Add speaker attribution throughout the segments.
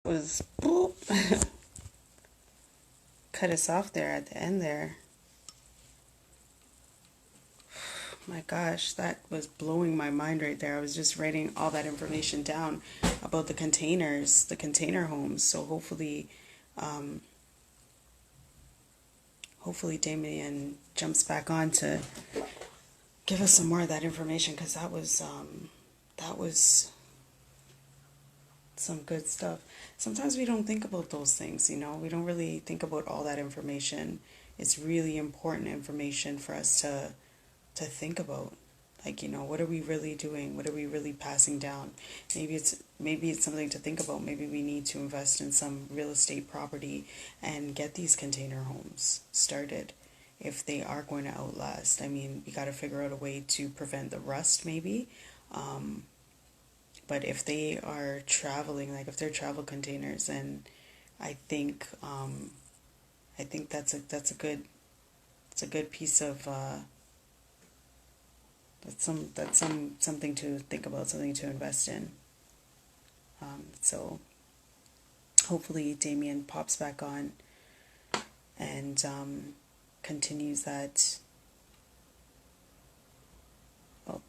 Speaker 1: was boop, cut us off there at the end there. My gosh, that was blowing my mind right there. I was just writing all that information down about the containers, the container homes. So um, hopefully Damien jumps back on to give us some more of that information because that was some good stuff. Sometimes we don't think about those things, you know. We don't really think about all that information. It's really important information for us to think about. Like, you know, what are we really doing? What are we really passing down? Maybe it's something to think about. Maybe we need to invest in some real estate property and get these container homes started if they are going to outlast. I mean, we got to figure out a way to prevent the rust maybe. Um, but if they are traveling, like if they're travel containers, then I think I think that's a good it's a good piece of that's something to think about, something to invest in. So hopefully Damien pops back on and continues that. Oh,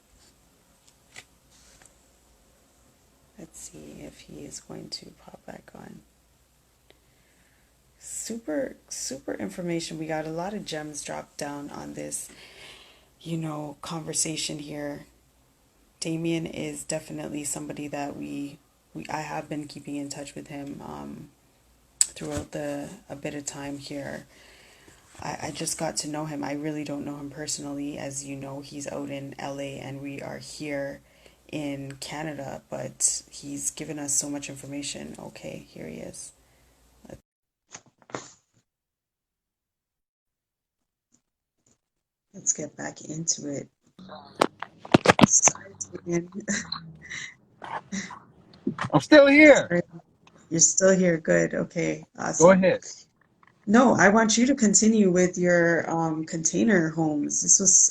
Speaker 1: let's see if he is going to pop back on. Super information. We got a lot of gems dropped down on this, you know, conversation here. Damien is definitely somebody that we I have been keeping in touch with him throughout the a bit of time here. I just got to know him. I really don't know him personally. As you know, he's out in LA and we are here in Canada, but he's given us so much information. Okay, here he is. Let's get back into it. Sorry, Damien.
Speaker 2: I'm still here.
Speaker 1: Sorry. You're still here. Good. Okay.
Speaker 2: Go
Speaker 1: Awesome.
Speaker 2: ahead.
Speaker 1: No, I want you to continue with your container homes.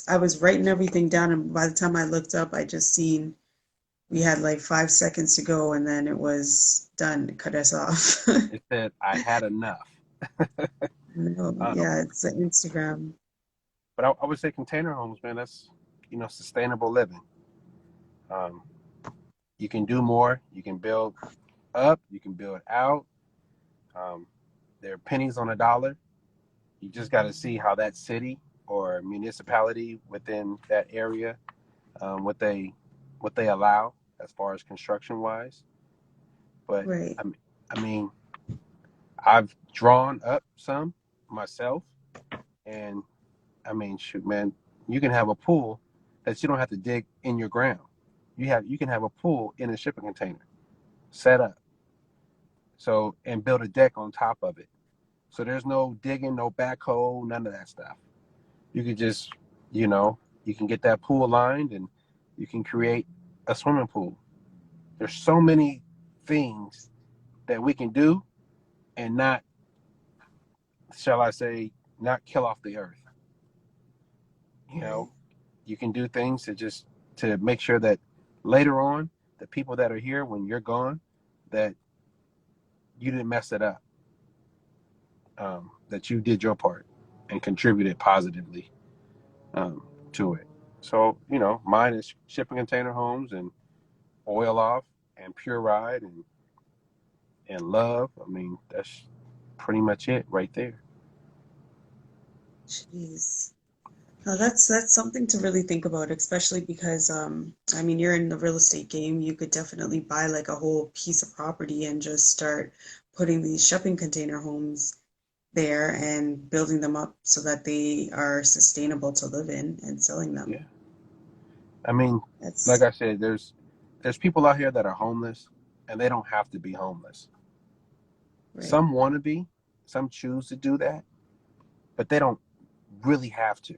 Speaker 1: I was writing everything down, and by the time I looked up, I just seen we had like 5 seconds to go, and then it was done. It cut us off.
Speaker 2: It said I had enough.
Speaker 1: No,
Speaker 2: Um,
Speaker 1: yeah, it's the Instagram.
Speaker 2: but I would say container homes, man. That's sustainable living. Um, you can do more. You can build up. You can build out. Um, there are pennies on a dollar. You just got to see how that city or municipality within that area, what they allow as far as construction wise. But
Speaker 1: Right.
Speaker 2: I mean, I mean, I've drawn up some myself, and I mean, shoot, man, you can have a pool that you don't have to dig in your ground. You can have a pool in a shipping container set up, so and build a deck on top of it. So there's no digging, no backhoe, none of that stuff. You could just, you can get that pool lined and you can create a swimming pool. There's so many things that we can do and not, shall I say, not kill off the earth. You
Speaker 1: Right.
Speaker 2: know, you can do things to make sure that later on, the people that are here when you're gone, that you didn't mess it up, that you did your part and contributed positively to it. So, mine is shipping container homes and oil off and pure ride and love. I mean, that's pretty much it right there.
Speaker 1: Jeez. No, that's something to really think about, especially because I mean you're in the real estate game. You could definitely buy like a whole piece of property and just start putting these shipping container homes there and building them up so that they are sustainable to live in and selling
Speaker 2: Yeah.
Speaker 1: them.
Speaker 2: I mean, like
Speaker 1: That's
Speaker 2: I said, there's people out here that are homeless and they don't have to be homeless.
Speaker 1: right.
Speaker 2: Some want to be, some choose to do that, but they don't really have to.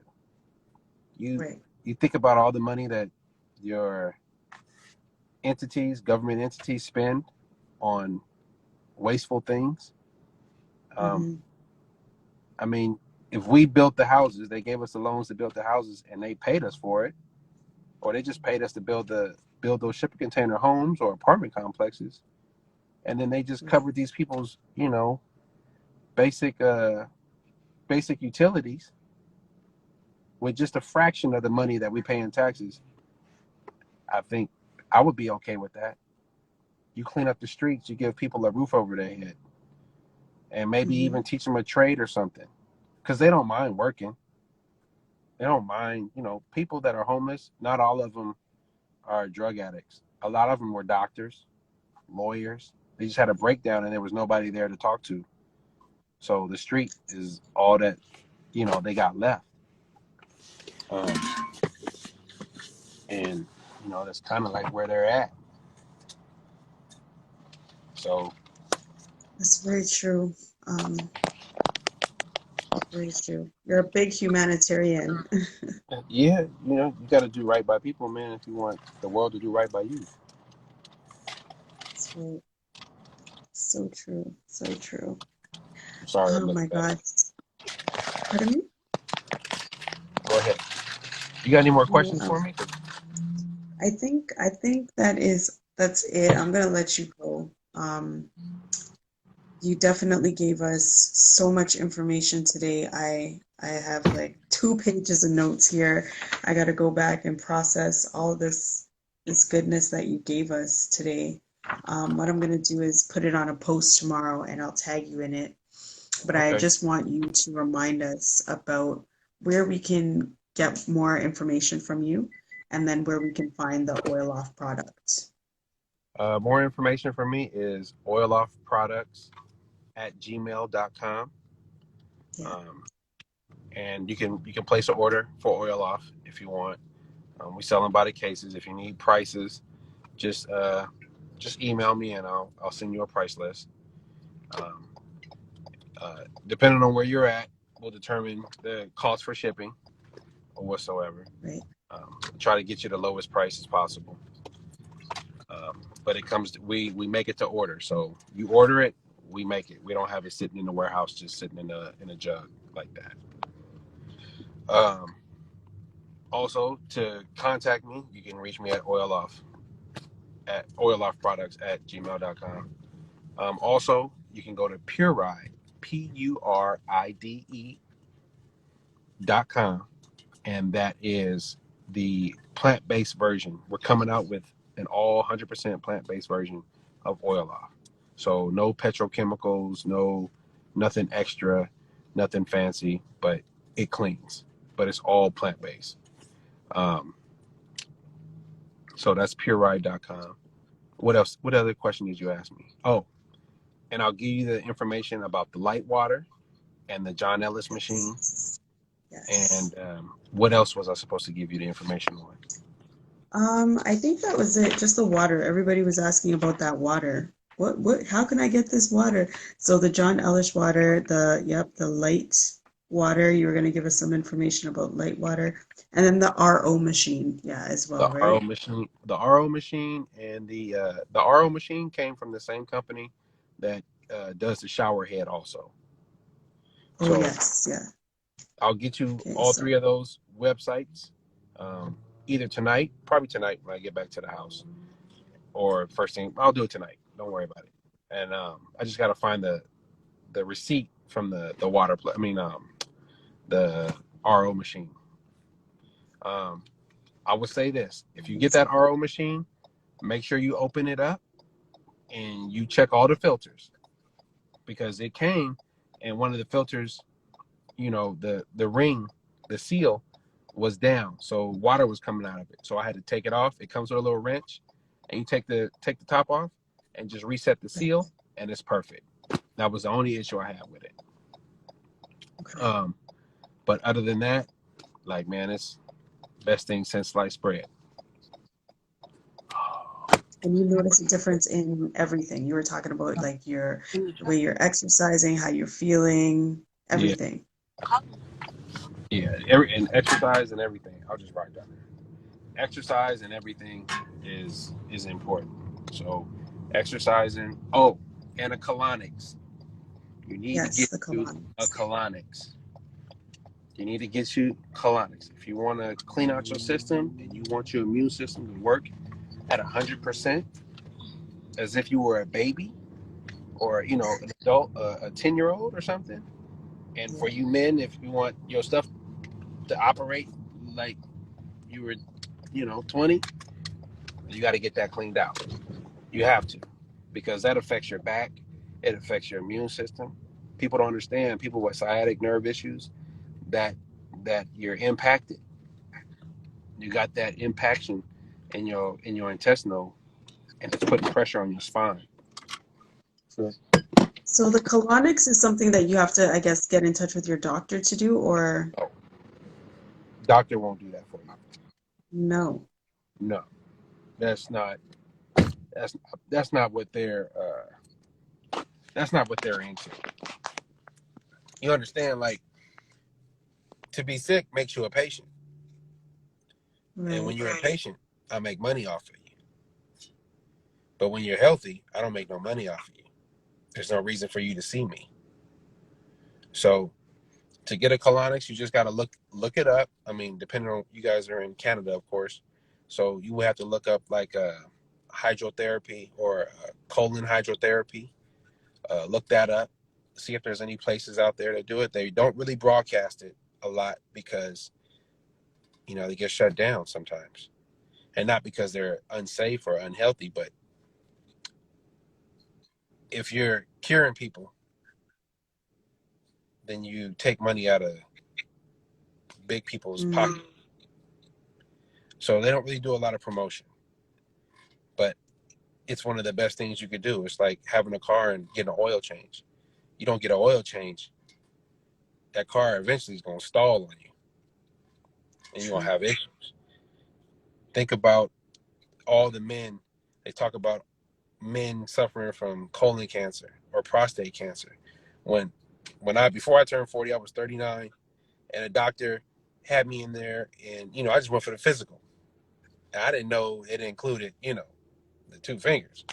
Speaker 2: You
Speaker 1: Right.
Speaker 2: you think about all the money that your government entities spend on wasteful things. Um,
Speaker 1: Hmm.
Speaker 2: I mean, if we built the houses, they gave us the loans to build the houses, and they paid us for it, or they just paid us to build those shipping container homes or apartment complexes. and then they just
Speaker 1: Right.
Speaker 2: covered these people's, basic basic utilities with just a fraction of the money that we pay in taxes. I think I would be okay with that. You clean up the streets, you give people a roof over their head, and maybe
Speaker 1: Mm-hmm.
Speaker 2: even teach them a trade or something, because they don't mind working. They don't mind, people that are homeless. Not all of them are drug addicts. A lot of them were doctors, lawyers. They just had a breakdown and there was nobody there to talk to. So the street is all that, they got left. Um, and, that's kind of like where they're at. So,
Speaker 1: That's very true. Very true. You're a big humanitarian.
Speaker 2: yeah, you got to do right by people, man, if you want the world to do right by you.
Speaker 1: That's right. So true. So true.
Speaker 2: I'm sorry I'm
Speaker 1: Oh
Speaker 2: looking
Speaker 1: my
Speaker 2: bad.
Speaker 1: gosh. Pardon me?
Speaker 2: Go ahead. You got any more
Speaker 1: No,
Speaker 2: questions for me?
Speaker 1: I think that's it. I'm gonna let you go. You definitely gave us so much information today. I have like 2 pages of notes here. I got to go back and process all this goodness that you gave us today. What I'm gonna do is put it on a post tomorrow, and I'll tag you in it. But I
Speaker 2: Okay.
Speaker 1: just want you to remind us about where we can get more information from you, and then where we can find the oil off product.
Speaker 2: More information for me is oiloffproducts@gmail.com.
Speaker 1: Yeah,
Speaker 2: Um, and you can place an order for oil off if you want. We sell them by the cases. If you need prices, just just email me and I'll send you a price list. Um, Depending on where you're at, will determine the cost for shipping or whatsoever.
Speaker 1: right.
Speaker 2: Try to get you the lowest price as possible. But it comes to, we make it to order. So you order it, we make it. We don't have it sitting in the warehouse, just sitting in a jug like that. Um, Also, to contact me, you can reach me at oiloffproducts@gmail.com. Also, you can go to Puride, PURIDE.com, and that is the plant-based version. We're coming out with an all 100% plant-based version of oil off. So no petrochemicals, no nothing extra, nothing fancy, but it cleans. But it's all plant-based. Um, so that's pureride.com. What else? What other question did you ask me? Oh, and I'll give you the information about the light water and the John Ellis machine.
Speaker 1: Yes. Yes.
Speaker 2: And what else was I supposed to give you the information on?
Speaker 1: I think that was it. Just the water. Everybody was asking about that water. How can I get this water? So the John Ellis water, the light water. You were going to give us some information about light water. And then the RO machine. Yeah, as well, right?
Speaker 2: The RO machine, and the RO machine came from the same company that does the shower head also.
Speaker 1: Oh,
Speaker 2: So
Speaker 1: yes. Yeah.
Speaker 2: I'll get you
Speaker 1: Okay,
Speaker 2: all
Speaker 1: so,
Speaker 2: three of those websites, either tonight, probably tonight when I get back to the house, or first thing. I'll do it tonight. Don't worry about it. And I just got to find the receipt from the water. The RO machine. Um, I would say this: if you get that RO machine, make sure you open it up and you check all the filters, because it came and one of the filters, the ring, the seal was down, so water was coming out of it. So I had to take it off. It comes with a little wrench, and you take the top off and just reset the
Speaker 1: right.
Speaker 2: seal, and it's perfect. That was the only issue I had with it.
Speaker 1: Okay.
Speaker 2: Um, but other than that, like, man, it's best thing since sliced bread.
Speaker 1: And you notice a difference in everything. You were talking about like the way you're exercising, how you're feeling,
Speaker 2: Yeah,
Speaker 1: everything.
Speaker 2: yeah. And exercise and everything. I'll just write down there. Exercise and everything is important. So exercising. Oh, and a colonics. You need to
Speaker 1: Yes,
Speaker 2: get
Speaker 1: the
Speaker 2: you a
Speaker 1: colonics.
Speaker 2: colonics. You need to get you colonics. If you want to clean out your system and you want your immune system to work at 100%, as if you were a baby, or an adult, a 10-year-old or something. And for
Speaker 1: Yeah.
Speaker 2: you men, if you want your stuff to operate like you were 20, you got to get that cleaned out. You have to, because that affects your back, it affects your immune system. People don't understand. People with sciatic nerve issues, that you're impacted. You got that impaction in your intestinal, and it's putting pressure on your spine. So,
Speaker 1: So the colonics is something that you have to, I guess, get in touch with your doctor to do, or
Speaker 2: oh, doctor won't do that for you.
Speaker 1: no?
Speaker 2: No, that's not that's that's not what they're into. You understand? Like, to be sick makes you a patient, and when
Speaker 1: Right.
Speaker 2: you're a patient, I make money off of you. But when you're healthy, I don't make no money off of you. There's no reason for you to see me. So to get a colonics, you just got to look it up. I mean, depending on, you guys are in Canada, of course, so you will have to look up like hydrotherapy or colon hydrotherapy. Look that up. See if there's any places out there that do it. They don't really broadcast it a lot because they get shut down sometimes, and not because they're unsafe or unhealthy, but if you're curing people, then you take money out of big people's
Speaker 1: Mm,
Speaker 2: pocket. So they don't really do a lot of promotion, but it's one of the best things you could do. It's like having a car and getting an oil change. You don't get an oil change, that car eventually is going to stall on you, and you're going to
Speaker 1: true.
Speaker 2: have issues. Think about all the men. They talk about men suffering from colon cancer or prostate cancer. When before I turned 40, I was 39, and a doctor had me in there, and I just went for the physical. And I didn't know it included, the two fingers.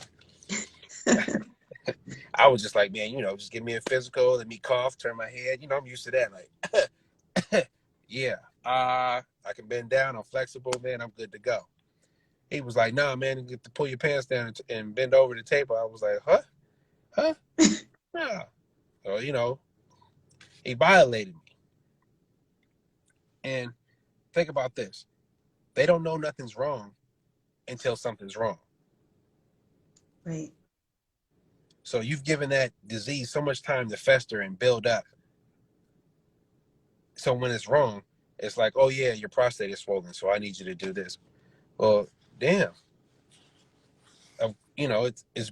Speaker 2: I was just like, man, just give me a physical, let me cough, turn my head. I'm used to that. Like, yeah, I can bend down, I'm flexible, man, I'm good to go. He was like, nah, man, you get to pull your pants down and bend over the table. I was like, huh, nah. So, he violated me. And think about this: they don't know nothing's wrong until something's wrong.
Speaker 1: Right.
Speaker 2: So you've given that disease so much time to fester and build up. So when it's wrong, it's like, oh yeah, your prostate is swollen, so I need you to do this. Well, damn, it's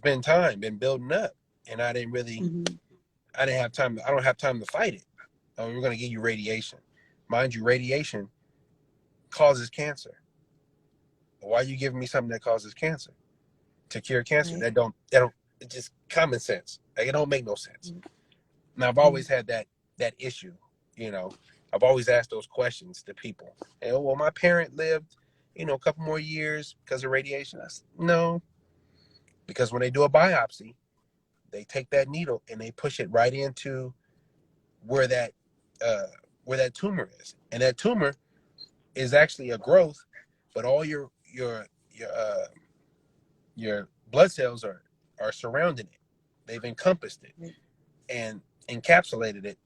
Speaker 2: been time, been building up, and
Speaker 1: Hmm.
Speaker 2: I didn't have time. I don't have time to fight it. We're gonna give you radiation, mind you. Radiation causes cancer. Why are you giving me something that causes cancer to cure cancer?
Speaker 1: Right.
Speaker 2: That don't. It's just common sense. Like, it don't make no sense. Now I've
Speaker 1: Mm,
Speaker 2: always had that issue. You know, I've always asked those questions to people. And, well, my parent lived, a couple more years because of radiation. I said, no, because when they do a biopsy, they take that needle and they push it right into where that uh, where that tumor is, and that tumor is actually a growth, but all your blood cells are surrounding it. They've encompassed it
Speaker 1: right.
Speaker 2: and encapsulated it.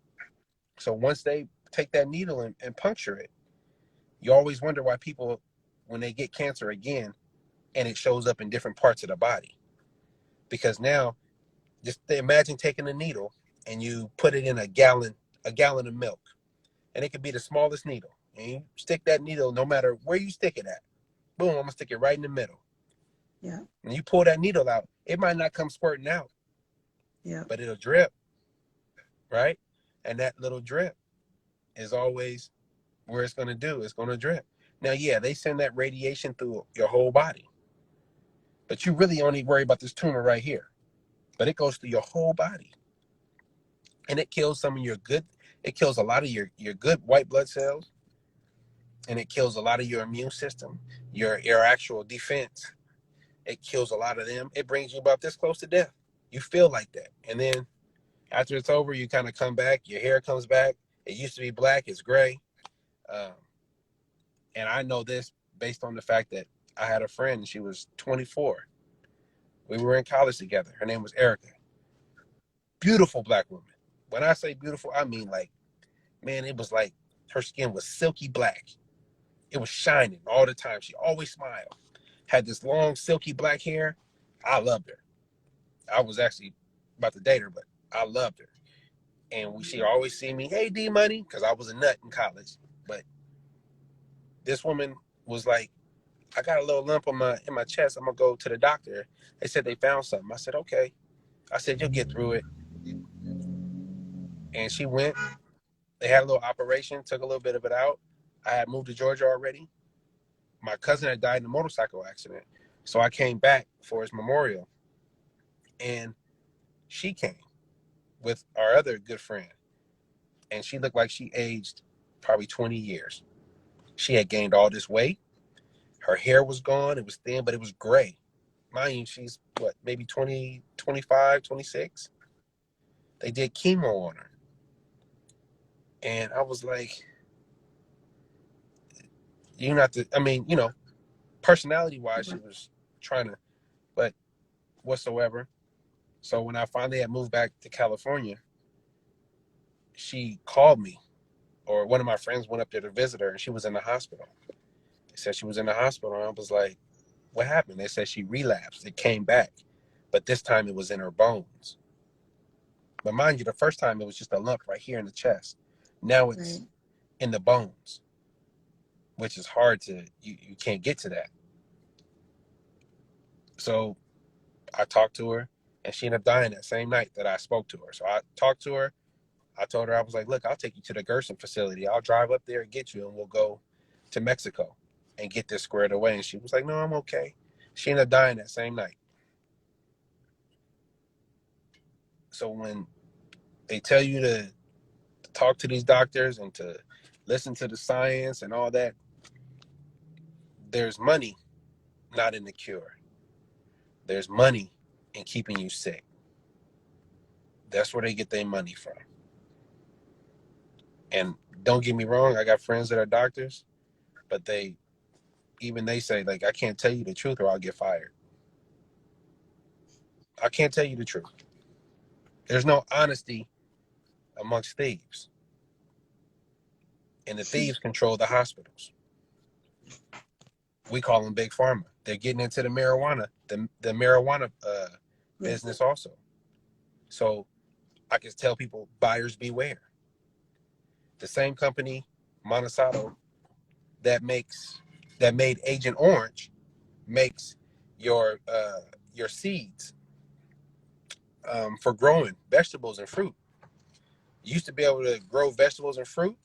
Speaker 2: So once they take that needle and puncture it, you always wonder why people, when they get cancer again, and it shows up in different parts of the body. Because now, just imagine taking a needle and you put it in a gallon of milk, and it could be the smallest needle. And you stick that needle, no matter where you stick it at, boom, I'm gonna stick it right in the middle.
Speaker 1: Yeah.
Speaker 2: When you pull that needle out, it might not come squirting out,
Speaker 1: Yeah.
Speaker 2: but it'll drip, right? And that little drip is always where it's gonna do. It's gonna drip. Now, yeah, they send that radiation through your whole body, but you really only worry about this tumor right here. But it goes through your whole body, and it kills some of your good. It kills a lot of your good white blood cells, and it kills a lot of your immune system, your actual defense. It kills a lot of them. It brings you about this close to death. You feel like that, and then after it's over, you kind of come back. Your hair comes back. It used to be black. It's gray. Um, and I know this based on the fact that I had a friend. She was 24 We were in college together. Her name was Erica. Beautiful black woman. When I say beautiful, I mean like, man, it was like her skin was silky black. It was shining all the time. She always smiled. Had this long, silky black hair. I loved her. I was actually about to date her, but I loved her. And she always see me, hey D Money, because I was a nut in college. But this woman was like, I got a little lump on in my chest. I'm gonna go to the doctor. They said they found something. I said, okay. I said, you'll get through it. And she went. They had a little operation, took a little bit of it out. I had moved to Georgia already. My cousin had died in a motorcycle accident. So I came back for his memorial. And she came with our other good friend. And she looked like she aged probably 20 years. She had gained all this weight. Her hair was gone. It was thin, but it was gray. Mind you, she's what, maybe 20, 25, 26. They did chemo on her. And I was like, you're not the, I mean, personality wise, she was trying to, but whatsoever. So when I finally had moved back to California, she called me, or one of my friends went up there to visit her, and she was in the hospital. They said she was in the hospital, and I was like, what happened? They said she relapsed. It came back, but this time it was in her bones. But mind you, the first time it was just a lump right here in the chest. Now it's in the bones, which is hard to, you can't get to that. So I talked to her, and she ended up dying that same night that I spoke to her. So I talked to her. I told her, I was like, look, I'll take you to the Gerson facility. I'll drive up there and get you, and we'll go to Mexico and get this squared away. And she was like, no, I'm okay. She ended up dying that same night. So when they tell you to talk to these doctors and to listen to the science and all that, there's money not in the cure. There's money in keeping you sick. That's where they get their money from. And don't get me wrong, I got friends that are doctors, but they say, like, I can't tell you the truth or I'll get fired. I can't tell you the truth. There's no honesty amongst thieves. And the thieves control the hospitals. We call them big pharma. They're getting into the marijuana, the marijuana business also. So I can tell people, buyers beware. The same company, Monsanto, that made Agent Orange, makes your seeds for growing vegetables and fruit. You used to be able to grow vegetables and fruit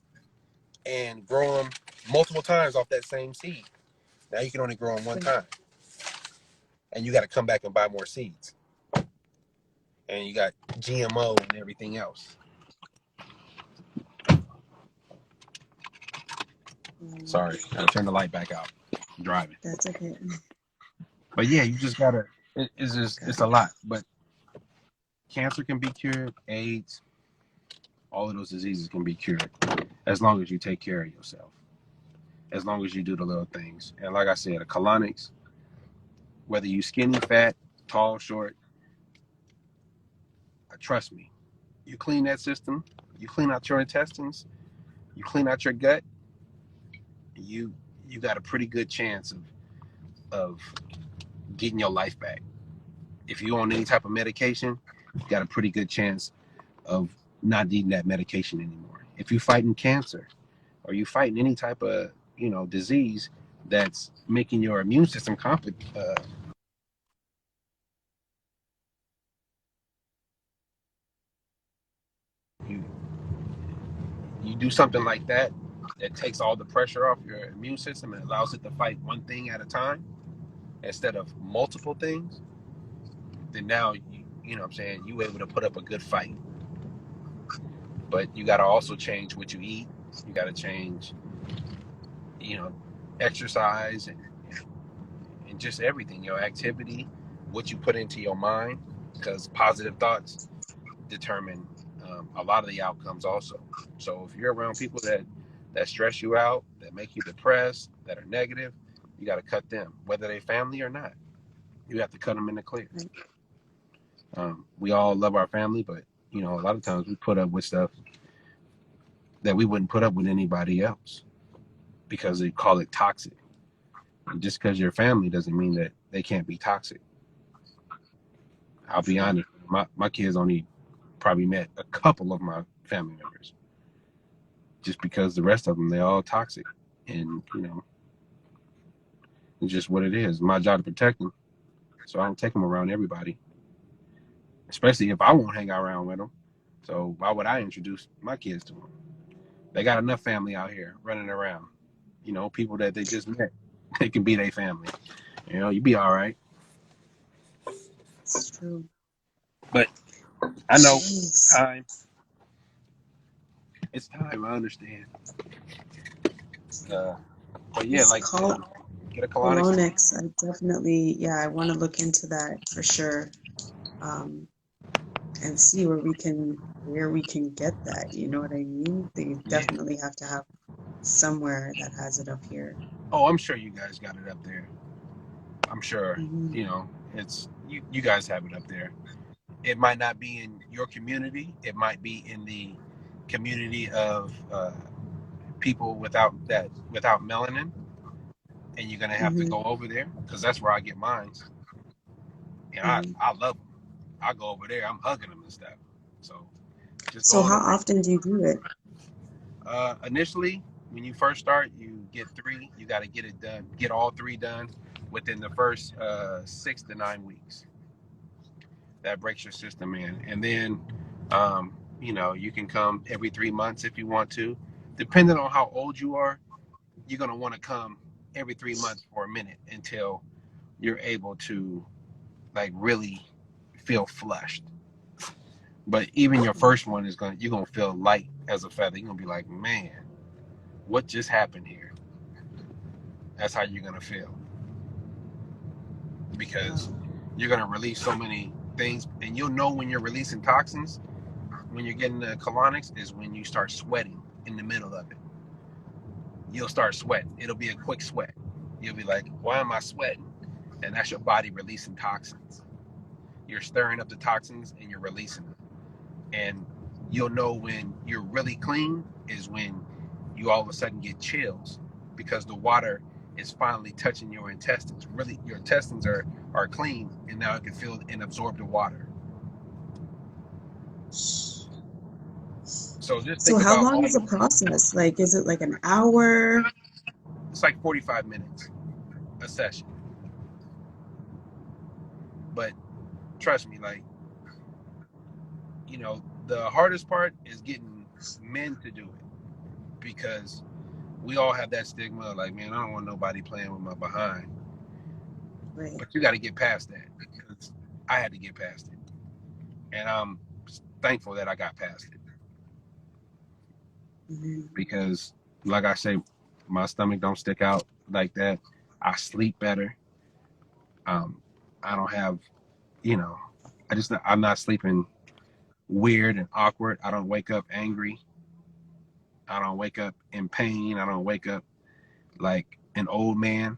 Speaker 2: and grow them multiple times off that same seed. Now you can only grow them one time, and you got to come back and buy more seeds. And you got GMO and everything else. Sorry, I turned the light back out. I'm driving.
Speaker 1: That's okay.
Speaker 2: But yeah, you just gotta. It's a lot. But cancer can be cured. AIDS, all of those diseases can be cured as long as you take care of yourself. As long as you do the little things. And like I said, a colonics, whether you skinny, fat, tall, short, trust me, you clean that system, you clean out your intestines, you clean out your gut, you got a pretty good chance of getting your life back. If you on any type of medication, you got a pretty good chance of not needing that medication anymore. If you're fighting cancer or you fighting any type of disease that's making your immune system you you do something like that that takes all the pressure off your immune system and allows it to fight one thing at a time instead of multiple things, then now you know what I'm saying, you able to put up a good fight. But you got to also change what you eat. You got to change, exercise and just everything, your activity, what you put into your mind, because positive thoughts determine a lot of the outcomes also. So if you're around people that stress you out, that make you depressed, that are negative, you got to cut them, whether they family or not. You have to cut them in the clear.
Speaker 1: Right.
Speaker 2: We all love our family, but a lot of times we put up with stuff that we wouldn't put up with anybody else because they call it toxic. And just because you're family doesn't mean that they can't be toxic. I'll be
Speaker 1: True.
Speaker 2: honest, my kids only probably met a couple of my family members just because the rest of them, they're all toxic. And, it's just what it is. My job to protect them. So I don't take them around everybody, especially if I won't hang out around with them. So why would I introduce my kids to them? They got enough family out here running around. People that they just met. They can be their family. You be all right.
Speaker 1: It's true.
Speaker 2: But I know
Speaker 1: Jeez.
Speaker 2: time. It's time. I understand. Uh, but yeah,
Speaker 1: This
Speaker 2: like get a colonic.
Speaker 1: colonics, I definitely, yeah, I want to look into that for sure. And see where we can get that. You know what I mean? They
Speaker 2: Yeah.
Speaker 1: definitely have to have somewhere that has it up here.
Speaker 2: Oh, I'm sure you guys got it up there. I'm sure.
Speaker 1: Hmm.
Speaker 2: It's you guys have it up there. It might not be in your community. It might be in the community of people without melanin, and you're gonna have to
Speaker 1: Hmm.
Speaker 2: go over there because that's where I get mines. And
Speaker 1: Hmm.
Speaker 2: I love them. I go over there. I'm hugging them and stuff. So just go
Speaker 1: So
Speaker 2: on
Speaker 1: how
Speaker 2: over.
Speaker 1: often do you do it?
Speaker 2: Initially, when you first start, you get three. You got to get it done. Get all three done within the first 6 to 9 weeks. That breaks your system in, and then you can come every 3 months if you want to. Depending on how old you are, you're gonna want to come every 3 months for a minute until you're able to like really feel flushed. But even your first one you're gonna feel light as a feather. You're gonna be like, man, what just happened here? That's how you're gonna feel because
Speaker 1: Wow.
Speaker 2: you're gonna release so many things, and you'll know when you're releasing toxins. When you're getting the colonics is when you start sweating in the middle of it. You'll start sweating. It'll be a quick sweat. You'll be like, why am I sweating? And that's your body releasing toxins. You're stirring up the toxins and you're releasing them. And you'll know when you're really clean is when you all of a sudden get chills because the water is finally touching your intestines. Really, your intestines are clean, and now it can feel and absorb the water. So just
Speaker 1: So
Speaker 2: think
Speaker 1: how
Speaker 2: about
Speaker 1: long is the process? Like, is it like an hour?
Speaker 2: it's like 45 minutes a session. But trust me, like, the hardest part is getting men to do it because we all have that stigma like, man, I don't want nobody playing with my behind.
Speaker 1: Right.
Speaker 2: But you got to get past that because I had to get past it. And I'm thankful that I got past it
Speaker 1: Hmm.
Speaker 2: because, like I say, my stomach don't stick out like that. I sleep better. Um, I don't have, you know, I'm not sleeping weird and awkward. I don't wake up angry. I don't wake up in pain. I don't wake up like an old man.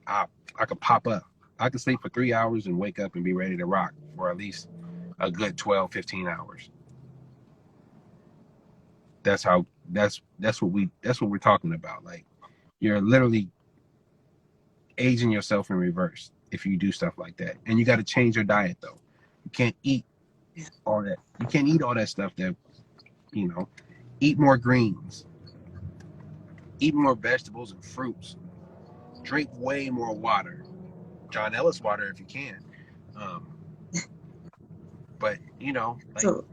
Speaker 2: I I could pop up. I could sleep for 3 hours and wake up and be ready to rock for at least a good 12, 15 hours. That's what we're talking about. Like you're literally aging yourself in reverse if you do stuff like that. And you got to change your diet though. You can't eat
Speaker 1: Yeah.
Speaker 2: all that. You can't eat all that stuff that, you know, eat more greens, eat more vegetables and fruits, drink way more water. John Ellis water if you can. Um, but like,
Speaker 1: So,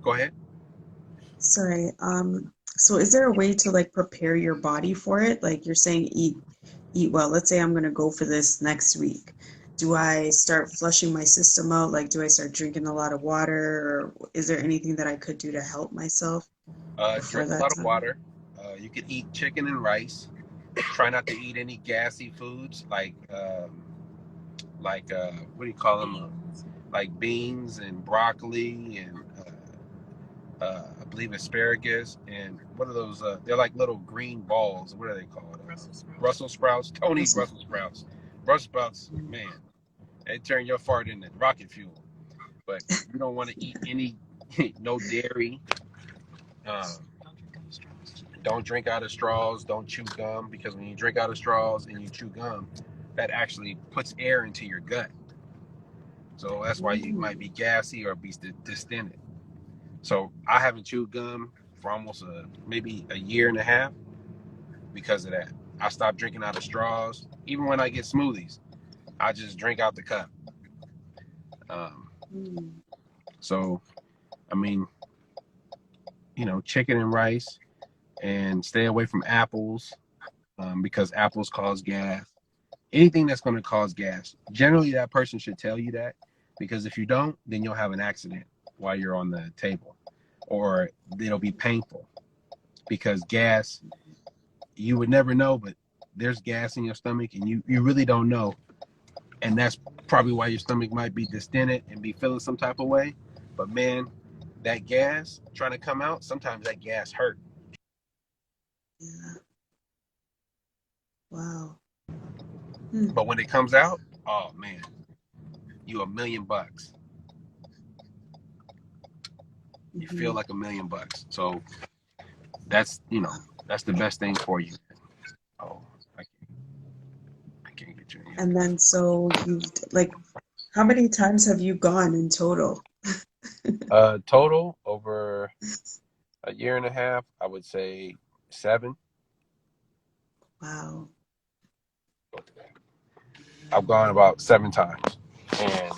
Speaker 2: go ahead.
Speaker 1: sorry. So is there a way to like prepare your body for it? Like you're saying eat well. Let's say I'm gonna go for this next week. Do I start flushing my system out? Like, do I start drinking a lot of water, or is there anything that I could do to help myself before
Speaker 2: Drink a
Speaker 1: that
Speaker 2: lot of
Speaker 1: time?
Speaker 2: water. You can eat chicken and rice. Try not to eat any gassy foods like what do you call them? Like beans and broccoli and I believe asparagus, and what are those? They're like little green balls. What are they called? Brussels sprouts. Don't eat Brussels sprouts. Brussels sprouts, man, they turn your fart into rocket fuel. But you don't want to eat any, no dairy. Um, don't drink out of straws. Don't chew gum, because when you drink out of straws and you chew gum, that actually puts air into your gut. So that's why you might be gassy or be distended. So I haven't chewed gum for almost maybe a year and a half because of that. I stopped drinking out of straws. Even when I get smoothies, I just drink out the cup. Um, so, I mean, chicken and rice, and stay away from apples, because apples cause gas. Anything that's going to cause gas. Generally, that person should tell you that, because if you don't, then you'll have an accident while you're on the table, or it'll be painful, because gas, you would never know, but there's gas in your stomach and you really don't know. And that's probably why your stomach might be distended and be feeling some type of way. But man, that gas trying to come out, sometimes that gas hurt.
Speaker 1: Yeah. Wow.
Speaker 2: But when it comes out, oh man, you $1,000,000. You feel like $1,000,000. So that's that's the best thing for you. Oh, I can't get you in here.
Speaker 1: And then so how many times have you gone in total?
Speaker 2: Total over a year and a half, I would say 7.
Speaker 1: Wow.
Speaker 2: I've gone about 7 times. And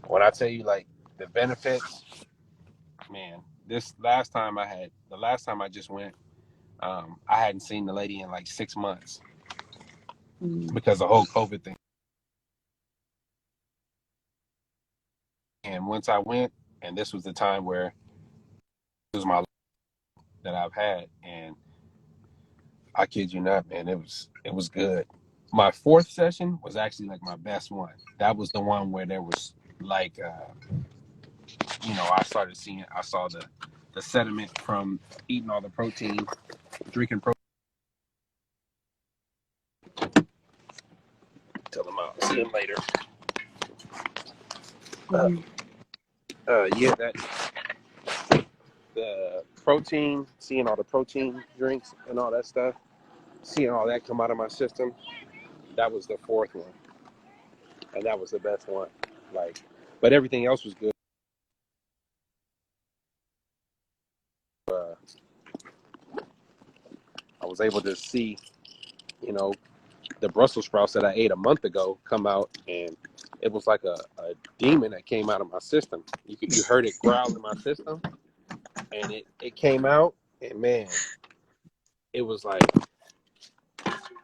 Speaker 2: when I tell you, like, the benefits, man, the last time I just went, I hadn't seen the lady in like 6 months because of the whole COVID thing. And once I went, and this was the time where it was my that I've had, and I kid you not, man, it was good. My 4th session was actually like my best one. That was the one where there was like, I saw the sediment from eating all the protein, drinking protein. Tell them I'll see them later. Yeah, that the protein, seeing all the protein drinks and all that stuff, seeing all that come out of my system. That was the 4th one, and that was the best one. Like, but everything else was good. Uh, I was able to see, you know, the Brussels sprouts that I ate a month ago come out, and it was like a demon that came out of my system. You heard it growl in my system, and it came out, and man, it was like,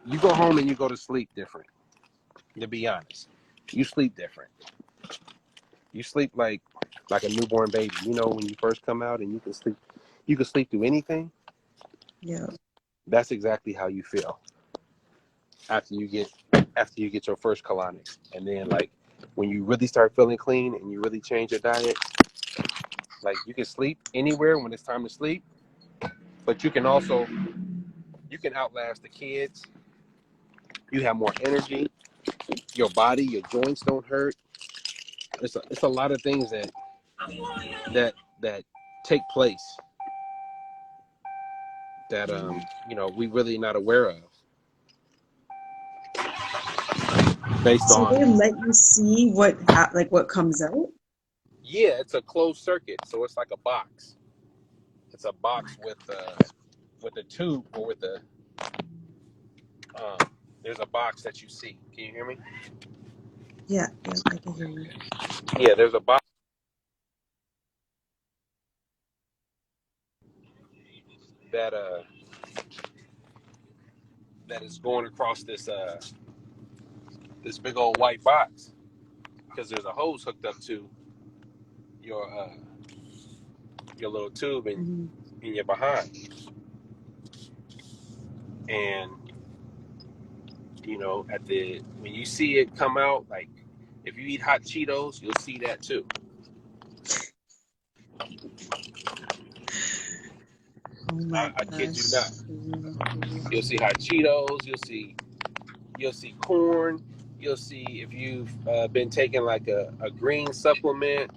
Speaker 2: you go home and you go to sleep different. To be honest, you sleep different. You sleep like a newborn baby. You know, when you first come out and you can sleep through anything.
Speaker 1: Yeah.
Speaker 2: That's exactly how you feel after you get your first colonics. And then, like, when you really start feeling clean and you really change your diet, like, you can sleep anywhere when it's time to sleep, but you can outlast the kids. You have more energy. Your body, your joints don't hurt. It's a lot of things that take place that we really not aware of, based
Speaker 1: So they
Speaker 2: on.
Speaker 1: let you see what comes out?
Speaker 2: Yeah, it's a closed circuit, so it's like a box. It's a box with a tube, or with the um, there's a box that you see. Can you hear me?
Speaker 1: Yeah, yeah, I can hear you.
Speaker 2: Yeah, there's a box that that is going across this big old white box, because there's a hose hooked up to your your little tube in your behind. And when you see it come out, like, if you eat hot Cheetos, you'll see that too.
Speaker 1: my
Speaker 2: I kid you not.
Speaker 1: gosh.
Speaker 2: You'll see hot Cheetos. You'll see corn. You'll see if you've been taking like a green supplement.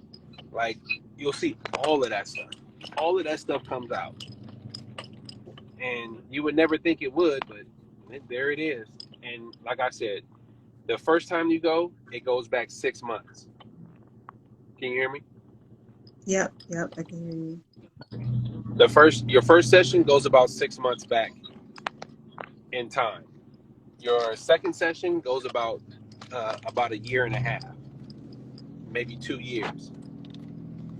Speaker 2: Like you'll see all of that stuff. All of that stuff comes out, and you would never think it would, but there it is. And like I said, the first time you go, it goes back 6 months. Can you hear me?
Speaker 1: Yep, yep, I can hear you.
Speaker 2: Your first session goes about 6 months back in time. Your second session goes about a year and a half, maybe 2 years,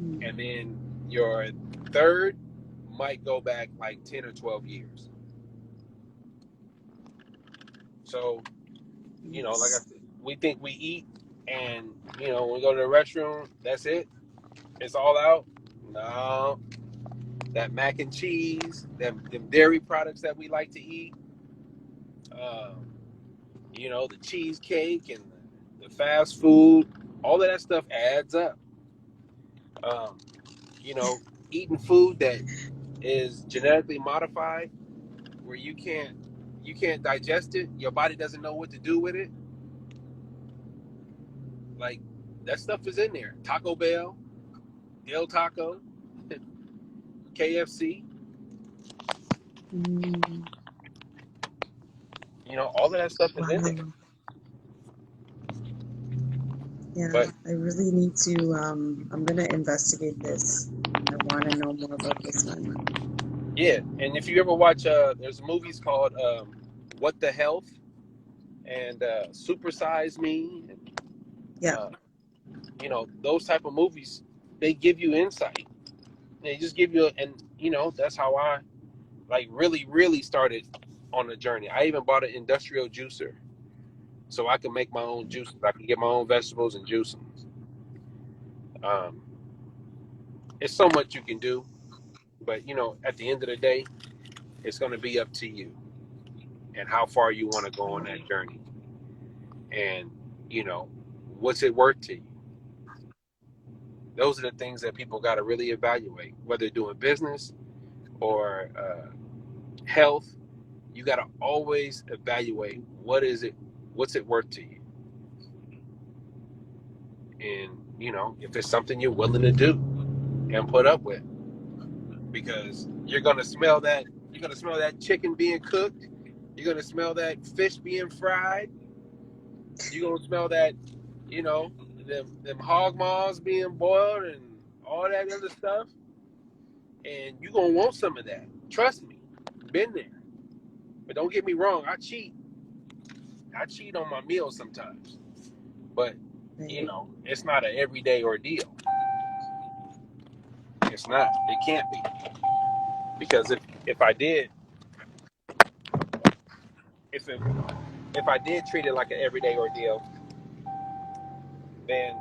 Speaker 1: Mm,
Speaker 2: and then your third might go back like 10 or 12 years. So like I
Speaker 1: yes.
Speaker 2: said, we think we eat, and when we go to the restroom, that's it. It's all out. No, that mac and cheese, them dairy products that we like to eat, um, the cheesecake and the fast food, all of that stuff adds up. Um, you know, Eating food that is genetically modified, where you can't digest it, your body doesn't know what to do with it. Like that stuff is in there. Taco Bell, Del Taco, KFC,
Speaker 1: Mm,
Speaker 2: all of that stuff is in there.
Speaker 1: wow. Yeah,
Speaker 2: But
Speaker 1: I really need to, I'm gonna investigate this. I want to know more about this one.
Speaker 2: yeah, and if you ever watch, there's movies called What the Health and Super Size Me, and
Speaker 1: Yeah,
Speaker 2: uh, those type of movies. They give you insight. They just give you, and that's how I like really, really started on the journey. I even bought an industrial juicer so I can make my own juices. I can get my own vegetables and juice them. Um, it's so much you can do, but at the end of the day, it's going to be up to you and how far you want to go on
Speaker 1: right,
Speaker 2: that journey. And you know, what's it worth to you? Those are the things that people got to really evaluate, whether doing business or health. You got to always evaluate what's it worth to you, and if it's something you're willing to do and put up with, because you're gonna smell that chicken being cooked, you're gonna smell that fish being fried, you're gonna smell that, you know, them hog maws being boiled and all that other stuff, and you're gonna want some of that. Trust me, been there. But don't get me wrong, I cheat on my meals sometimes, but
Speaker 1: right.
Speaker 2: it's not an everyday ordeal. It's not. It can't be, because if I did, if it, if I did treat it like an everyday ordeal, then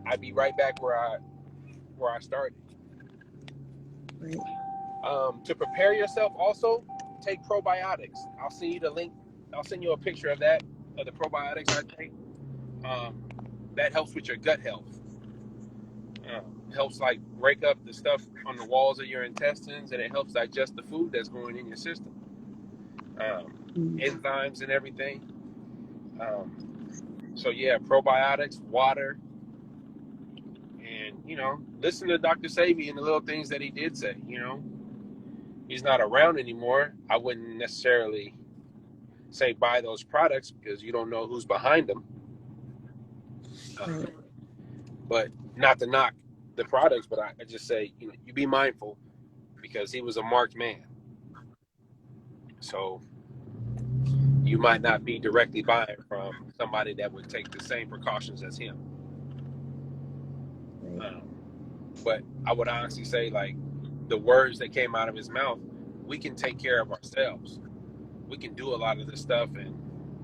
Speaker 2: I'd be right back where I started.
Speaker 1: Right.
Speaker 2: To prepare yourself, also take probiotics. I'll send you the link. I'll send you a picture of that, of the probiotics I take. Um, that helps with your gut health. Helps like break up the stuff on the walls of your intestines, and it helps digest the food that's going in your system.
Speaker 1: Mm,
Speaker 2: Enzymes and everything. Um, so yeah, probiotics, water, and listen to Dr. Savy and the little things that he did say. He's not around anymore. I wouldn't necessarily say buy those products because you don't know who's behind them.
Speaker 1: right.
Speaker 2: Um, but not to knock the products, but I just say you be mindful, because he was a marked man. So you might not be directly buying from somebody that would take the same precautions as him.
Speaker 1: Right.
Speaker 2: Um, but I would honestly say, like, the words that came out of his mouth, we can take care of ourselves. We can do a lot of this stuff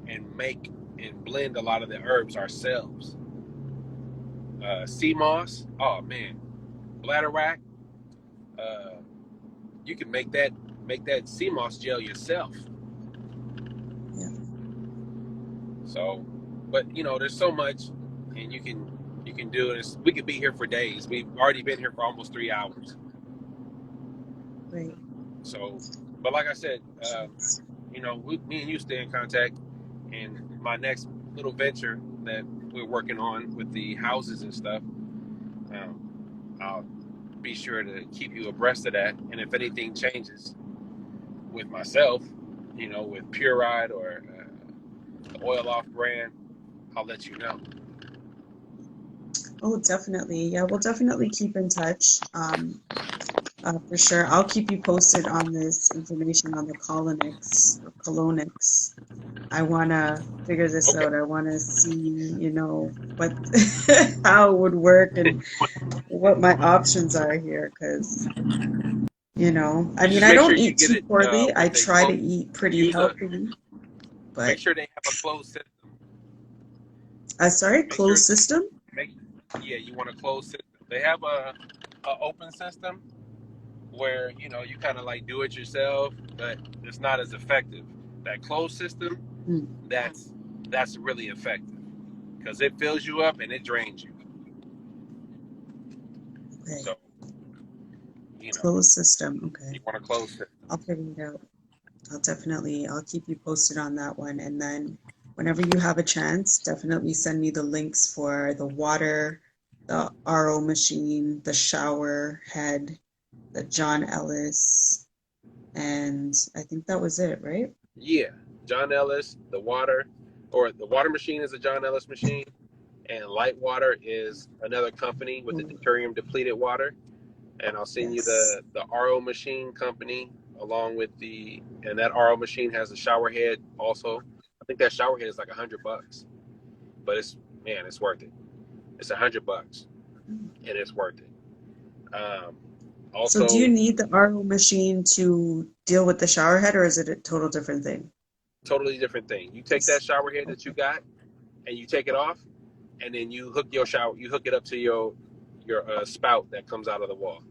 Speaker 2: and make and blend a lot of the herbs ourselves. Sea moss, oh man, bladderwrack, uh, you can make that sea moss gel yourself.
Speaker 1: Yeah.
Speaker 2: So, but there's so much, and you can do this. We could be here for days. We've already been here for almost 3 hours.
Speaker 1: Right.
Speaker 2: So, but like I said, me and you stay in contact, and my next little venture that we're working on with the houses and stuff, I'll be sure to keep you abreast of that. And if anything changes with myself, with Pure Ride or the Oil Off brand, I'll let you know.
Speaker 1: Oh, definitely. Yeah, we'll definitely keep in touch. For sure. I'll keep you posted on this information on the colonics or colonics. I want to figure this
Speaker 2: Okay.
Speaker 1: out. I want to see, what how it would work and what my options are here. Because, I
Speaker 2: You
Speaker 1: mean,
Speaker 2: just
Speaker 1: I
Speaker 2: make
Speaker 1: don't
Speaker 2: sure you
Speaker 1: eat
Speaker 2: get
Speaker 1: too
Speaker 2: it
Speaker 1: poorly. I
Speaker 2: with a
Speaker 1: try to
Speaker 2: closed.
Speaker 1: eat pretty
Speaker 2: Use a.
Speaker 1: healthy,
Speaker 2: Make
Speaker 1: but
Speaker 2: sure they have a closed system.
Speaker 1: sorry,
Speaker 2: Make sure
Speaker 1: closed system.
Speaker 2: make yeah, you want a closed system. They have a open system where you kind of like do it yourself, but it's not as effective. That closed system,
Speaker 1: Hmm,
Speaker 2: that's really effective because it fills you up and it drains you.
Speaker 1: okay,
Speaker 2: So you know
Speaker 1: closed system. Okay,
Speaker 2: you want a closed system.
Speaker 1: I'll figure it out. I'll keep you posted on that one. And then whenever you have a chance, definitely send me the links for the water, the RO machine, the shower head, the John Ellis, and I think that was it, right?
Speaker 2: Yeah, John Ellis, the water machine is a John Ellis machine, and Light Water is another company with the
Speaker 1: Oh,
Speaker 2: deuterium depleted water. And I'll send you
Speaker 1: yes.
Speaker 2: the RO machine company along with and that RO machine has a shower head also. I think that shower head is like $100, but it's worth it. It's $100 and it's worth it.
Speaker 1: So do you
Speaker 2: Also,
Speaker 1: need the RO machine to deal with the shower head, or is it a total different thing?
Speaker 2: totally different thing. You take that
Speaker 1: Just
Speaker 2: shower head that you
Speaker 1: okay.
Speaker 2: got and you take it off, and then you hook it up to your spout that comes out of the wall,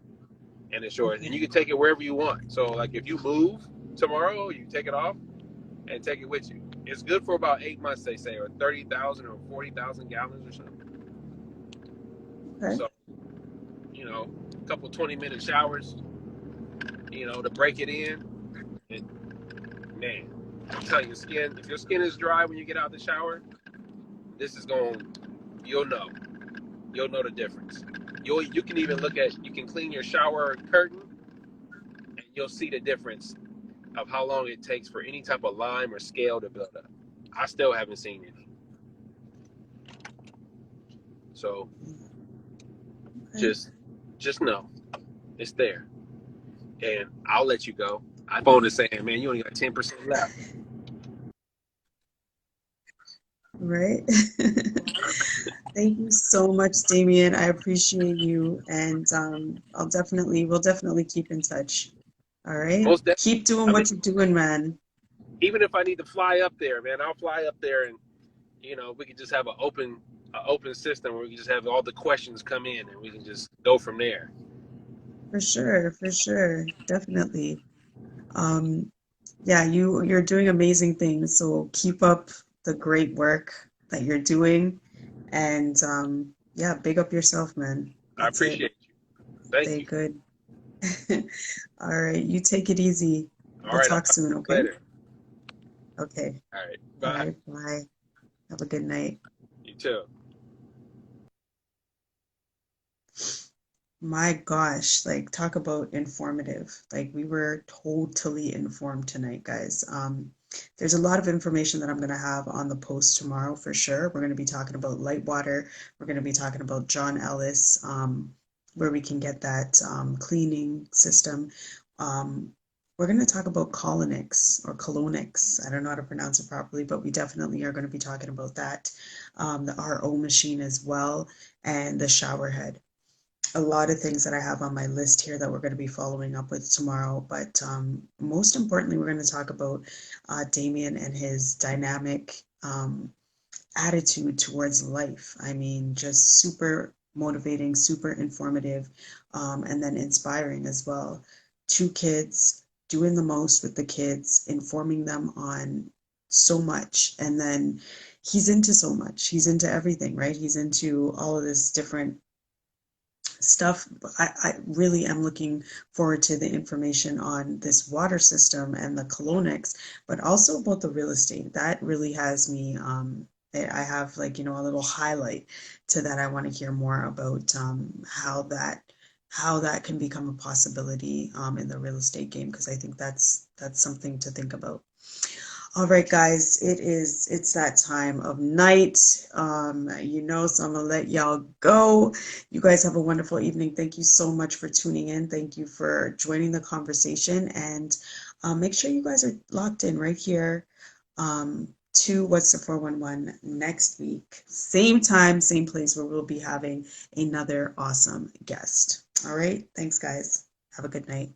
Speaker 2: and it's yours. And
Speaker 1: Okay.
Speaker 2: you can take it wherever you want. So like if you move tomorrow, you take it off and take it with you. It's good for about 8 months, they say, or 30,000 or 40,000 gallons or something.
Speaker 1: Okay.
Speaker 2: So, a couple 20-minute showers, to break it in. And man, I'm telling you, if your skin is dry when you get out of the shower, this is going, you'll know. You'll know the difference. You can clean your shower curtain and you'll see the difference of how long it takes for any type of lime or scale to build up. I still haven't seen any. So
Speaker 1: Okay.
Speaker 2: just, just know it's there. And I'll let you go. My phone is saying, man, you only got 10% left.
Speaker 1: Right. Thank you so much, Damion. I appreciate you, and we'll definitely keep in touch. All right.
Speaker 2: Most definitely.
Speaker 1: Keep doing
Speaker 2: I mean,
Speaker 1: what you're doing, man.
Speaker 2: even if I need to fly up there, man, I'll fly up there, and we can just have an open system where we can just have all the questions come in, and we can just go from there.
Speaker 1: For sure, definitely. Um, yeah, you're doing amazing things, so keep up the great work that you're doing, and yeah, big up yourself, man.
Speaker 2: I
Speaker 1: That's it.
Speaker 2: appreciate you. Thank
Speaker 1: Stay
Speaker 2: you.
Speaker 1: good. All right, you take it easy.
Speaker 2: All
Speaker 1: We'll
Speaker 2: right, I'll
Speaker 1: talk
Speaker 2: talk to
Speaker 1: soon,
Speaker 2: you
Speaker 1: okay?
Speaker 2: later.
Speaker 1: Okay.
Speaker 2: All right,
Speaker 1: All
Speaker 2: bye.
Speaker 1: right, bye. Have a good night.
Speaker 2: You too.
Speaker 1: My gosh, like talk about informative. Like we were totally informed tonight, guys. There's a lot of information that I'm going to have on the post tomorrow for sure. We're going to be talking about light water. We're going to be talking about John Ellis, where we can get that cleaning system. Um, we're going to talk about colonics or colonics. I don't know how to pronounce it properly, but we definitely are going to be talking about that. The RO machine as well, and the shower head. A lot of things that I have on my list here that we're going to be following up with tomorrow. But most importantly, we're going to talk about Damion and his dynamic attitude towards life. I mean, just super motivating, super informative, and then inspiring as well. Two kids, doing the most with the kids, informing them on so much. And then he's into so much. He's into everything, right? He's into all of this different stuff. I really am looking forward to the information on this water system and the colonics, but also about the real estate. That really has me, I have like, a little highlight to that. I want to hear more about how that can become a possibility in the real estate game, because I think that's something to think about. All right, guys, it's that time of night. So I'm gonna let y'all go. You guys have a wonderful evening. Thank you so much for tuning in. Thank you for joining the conversation, and make sure you guys are locked in right here to What's the 411 next week. Same time, same place, where we'll be having another awesome guest. All right, thanks, guys. Have a good night.